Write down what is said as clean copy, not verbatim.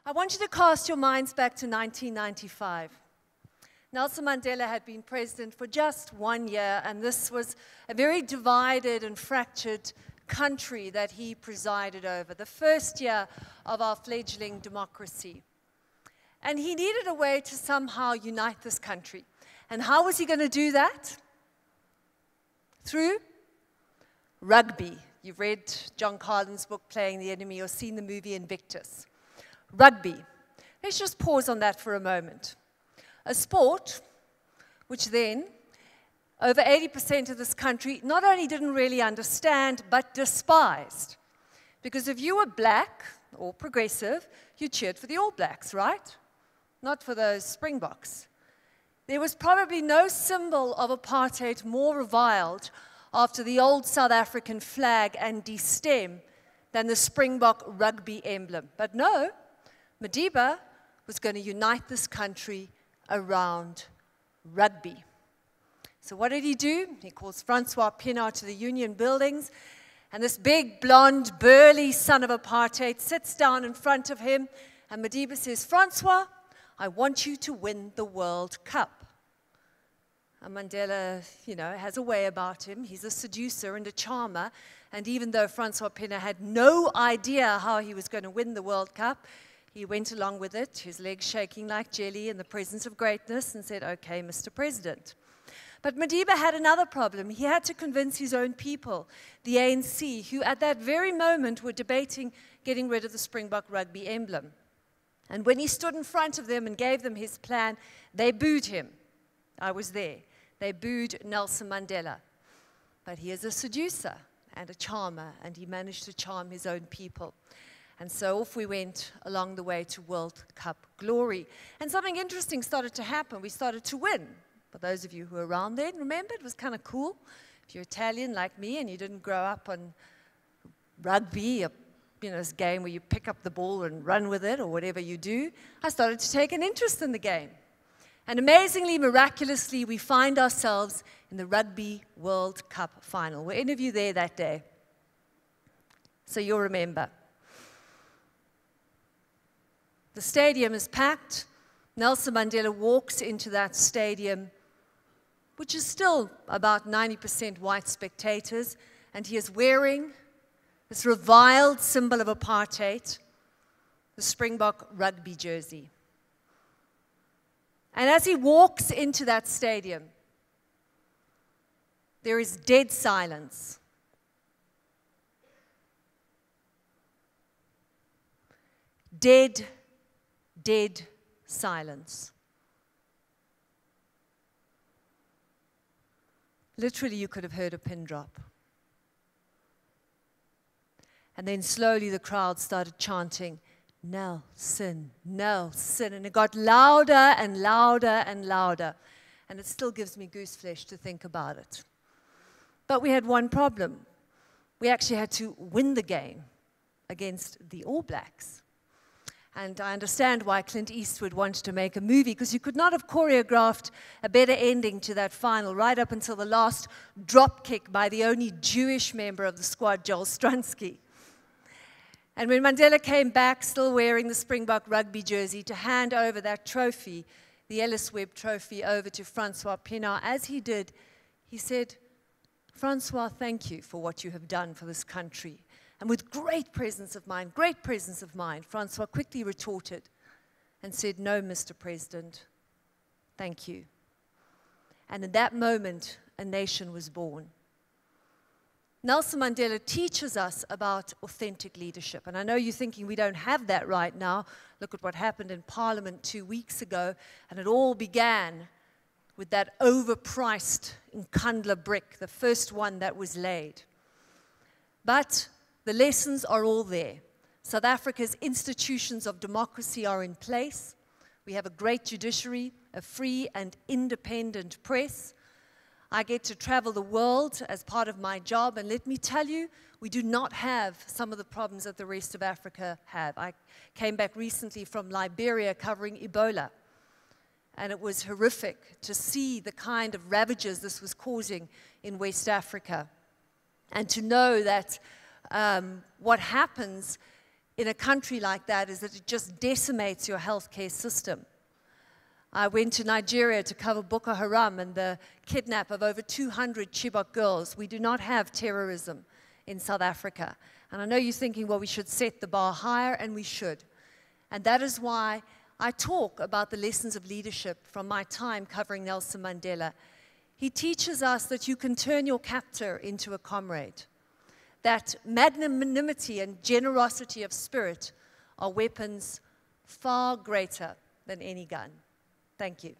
I want you to cast your minds back to 1995. Nelson Mandela had been president for just 1 year, and this was a very divided and fractured country that he presided over, the first year of our fledgling democracy. And he needed a way to somehow unite this country. And how was he going to do that? Through rugby. You've read John Carlin's book, Playing the Enemy, or seen the movie Invictus. Rugby. Let's just pause on that for a moment. A sport which then, over 80% of this country not only didn't really understand, but despised. Because if you were black or progressive, you cheered for the All Blacks, right? Not for those Springboks. There was probably no symbol of apartheid more reviled after the old South African flag and destem than the Springbok rugby emblem. But no, Madiba was going to unite this country around rugby. So what did he do? He calls Francois Pienaar to the Union buildings, and this big, blonde, burly son of apartheid sits down in front of him, and Madiba says, "Francois, I want you to win the World Cup." And Mandela, has a way about him. He's a seducer and a charmer. And even though Francois Pienaar had no idea how he was going to win the World Cup, he went along with it, his legs shaking like jelly in the presence of greatness, and said, "Okay, Mr. President." But Madiba had another problem. He had to convince his own people, the ANC, who at that very moment were debating getting rid of the Springbok rugby emblem. And when he stood in front of them and gave them his plan, they booed him. I was there. They booed Nelson Mandela. But he is a seducer and a charmer, and he managed to charm his own people. And so off we went along the way to World Cup glory. And something interesting started to happen. We started to win. For those of you who were around then, remember, it was kind of cool. If you're Italian like me and you didn't grow up on rugby, this game where you pick up the ball and run with it or whatever you do, I started to take an interest in the game. And amazingly, miraculously, we find ourselves in the Rugby World Cup final. Were any of you there that day? So you'll remember. The stadium is packed. Nelson Mandela walks into that stadium, which is still about 90% white spectators, and he is wearing this reviled symbol of apartheid, the Springbok rugby jersey. And as he walks into that stadium, there is dead silence. Dead silence. Literally, you could have heard a pin drop. And then slowly the crowd started chanting, "Nelson, Nelson," and it got louder and louder and louder. And it still gives me goose flesh to think about it. But we had one problem. We actually had to win the game against the All Blacks. And I understand why Clint Eastwood wanted to make a movie, because you could not have choreographed a better ending to that final, right up until the last drop kick by the only Jewish member of the squad, Joel Strunsky. And when Mandela came back, still wearing the Springbok rugby jersey, to hand over that trophy, the Ellis Webb trophy, over to Francois Pienaar, as he did, he said, "Francois, thank you for what you have done for this country." And with great presence of mind, Francois quickly retorted and said, "No, Mr. President, thank you." And in that moment, a nation was born. Nelson Mandela teaches us about authentic leadership. And I know you're thinking we don't have that right now. Look at what happened in Parliament 2 weeks ago. And it all began with that overpriced Nkandla brick, the first one that was laid. But the lessons are all there. South Africa's institutions of democracy are in place. We have a great judiciary, a free and independent press. I get to travel the world as part of my job, and let me tell you, we do not have some of the problems that the rest of Africa have. I came back recently from Liberia covering Ebola, and it was horrific to see the kind of ravages this was causing in West Africa, and to know that what happens in a country like that is that it just decimates your healthcare system. I went to Nigeria to cover Boko Haram and the kidnap of over 200 Chibok girls. We do not have terrorism in South Africa. And I know you're thinking, well, we should set the bar higher, and we should. And that is why I talk about the lessons of leadership from my time covering Nelson Mandela. He teaches us that you can turn your captor into a comrade, that magnanimity and generosity of spirit are weapons far greater than any gun. Thank you.